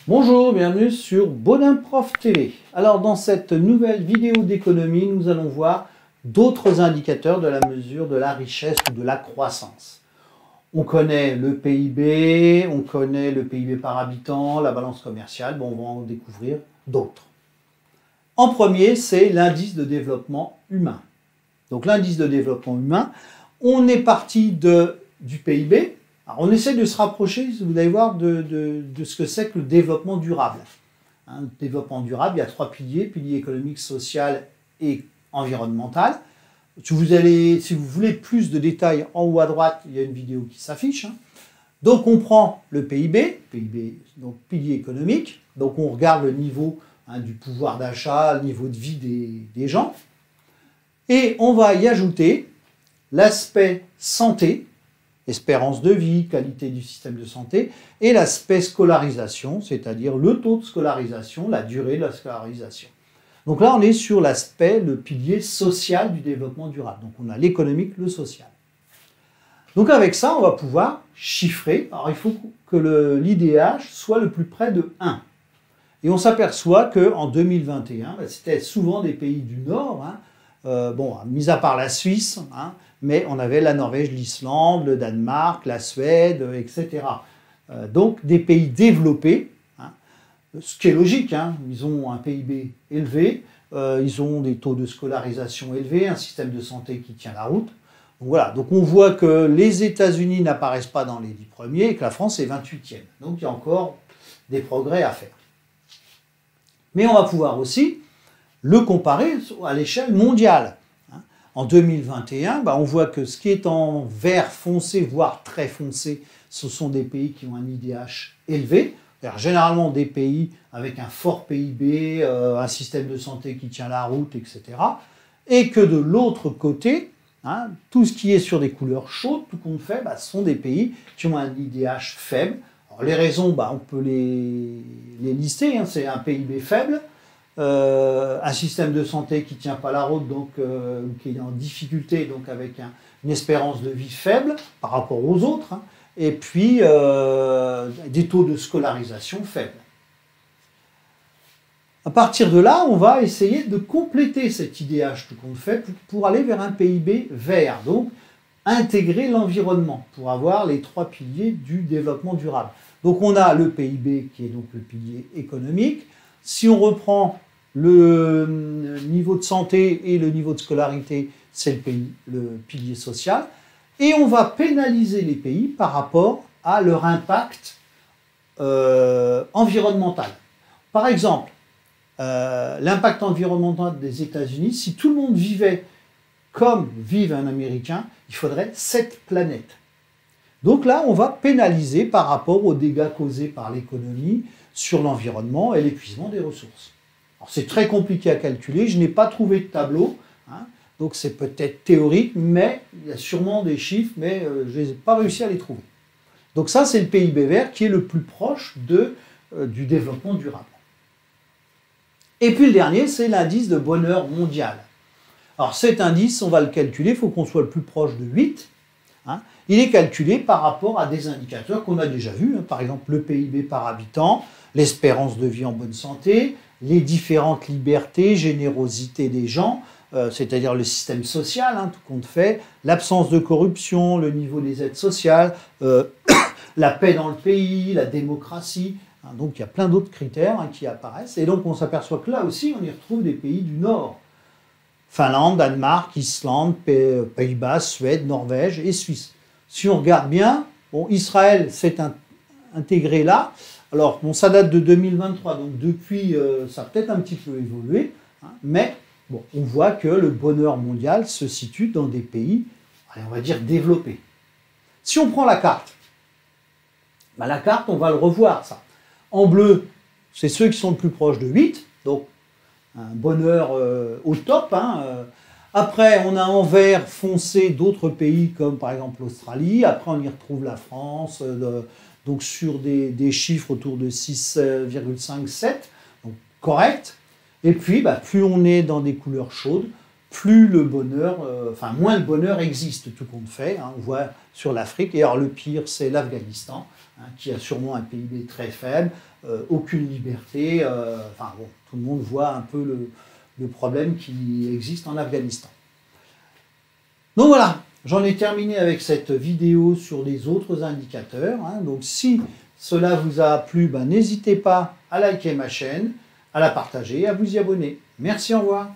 Bonjour, bienvenue sur Bodin Prof TV. Alors dans cette nouvelle vidéo d'économie, nous allons voir d'autres indicateurs de la mesure de la richesse ou de la croissance. On connaît le PIB, on connaît le PIB par habitant, la balance commerciale, bon, on va en découvrir d'autres. En premier, c'est l'indice de développement humain. Donc l'indice de développement humain, on est parti du PIB. Alors, on essaie de se rapprocher, vous allez voir, de ce que c'est que le développement durable. Le développement durable, il y a trois piliers, pilier économique, social et environnemental. Si vous voulez plus de détails, en haut à droite, il y a une vidéo qui s'affiche. Donc on prend le PIB, donc pilier économique, donc on regarde le niveau du pouvoir d'achat, le niveau de vie des gens, et on va y ajouter l'aspect santé, espérance de vie, qualité du système de santé, et l'aspect scolarisation, c'est-à-dire le taux de scolarisation, la durée de la scolarisation. Donc là, on est sur l'aspect, le pilier social du développement durable. Donc on a l'économique, le social. Donc avec ça, on va pouvoir chiffrer. Alors il faut que l'IDH soit le plus près de 1. Et on s'aperçoit qu'en 2021, c'était souvent des pays du Nord, mis à part la Suisse, mais on avait la Norvège, l'Islande, le Danemark, la Suède, etc. Donc des pays développés, ce qui est logique, ils ont un PIB élevé, ils ont des taux de scolarisation élevés, un système de santé qui tient la route. Donc voilà, donc on voit que les États-Unis n'apparaissent pas dans les 10 premiers et que la France est 28e. Donc il y a encore des progrès à faire. Mais on va pouvoir aussi le comparer à l'échelle mondiale. En 2021, on voit que ce qui est en vert foncé, voire très foncé, ce sont des pays qui ont un IDH élevé. Généralement des pays avec un fort PIB, un système de santé qui tient la route, etc. Et que de l'autre côté, tout ce qui est sur des couleurs chaudes, tout compte fait, ce sont des pays qui ont un IDH faible. Alors, les raisons, on peut les lister, c'est un PIB faible, un système de santé qui ne tient pas la route, donc qui est en difficulté, donc avec une espérance de vie faible par rapport aux autres, et puis des taux de scolarisation faibles. À partir de là, on va essayer de compléter cet IDH tout compte fait pour aller vers un PIB vert, donc intégrer l'environnement pour avoir les trois piliers du développement durable. Donc on a le PIB qui est donc le pilier économique. Si on reprend le niveau de santé et le niveau de scolarité, c'est le pilier social. Et on va pénaliser les pays par rapport à leur impact environnemental. Par exemple, l'impact environnemental des États-Unis, si tout le monde vivait comme vive un Américain, il faudrait 7 planètes. Donc là, on va pénaliser par rapport aux dégâts causés par l'économie sur l'environnement et l'épuisement des ressources. Alors c'est très compliqué à calculer, je n'ai pas trouvé de tableau, donc c'est peut-être théorique, mais il y a sûrement des chiffres, mais je n'ai pas réussi à les trouver. Donc ça, c'est le PIB vert qui est le plus proche du développement durable. Et puis le dernier, c'est l'indice de bonheur mondial. Alors cet indice, on va le calculer, il faut qu'on soit le plus proche de 8. Il est calculé par rapport à des indicateurs qu'on a déjà vus, par exemple le PIB par habitant, l'espérance de vie en bonne santé, les différentes libertés, générosité des gens, c'est-à-dire le système social, tout compte fait, l'absence de corruption, le niveau des aides sociales, la paix dans le pays, la démocratie. Donc il y a plein d'autres critères qui apparaissent. Et donc on s'aperçoit que là aussi, on y retrouve des pays du Nord. Finlande, Danemark, Islande, Pays-Bas, Suède, Norvège et Suisse. Si on regarde bien, Israël s'est intégré là. Alors, ça date de 2023, donc depuis, ça a peut-être un petit peu évolué, mais on voit que le bonheur mondial se situe dans des pays, on va dire, développés. Si on prend la carte, la carte, on va le revoir, ça. En bleu, c'est ceux qui sont le plus proches de 8, donc un bonheur au top. Après, on a en vert foncé d'autres pays comme par exemple l'Australie. Après, on y retrouve la France, donc sur des chiffres autour de 6,5, 7, donc correct. Et puis, plus on est dans des couleurs chaudes, plus le bonheur, moins le bonheur existe, tout compte fait. On voit sur l'Afrique, et alors le pire, c'est l'Afghanistan, hein, qui a sûrement un PIB très faible, aucune liberté, enfin bon, tout le monde voit un peu le problème qui existe en Afghanistan. Donc voilà, j'en ai terminé avec cette vidéo sur les autres indicateurs, hein. Donc si cela vous a plu, ben, n'hésitez pas à liker ma chaîne, à la partager et à vous y abonner. Merci, au revoir.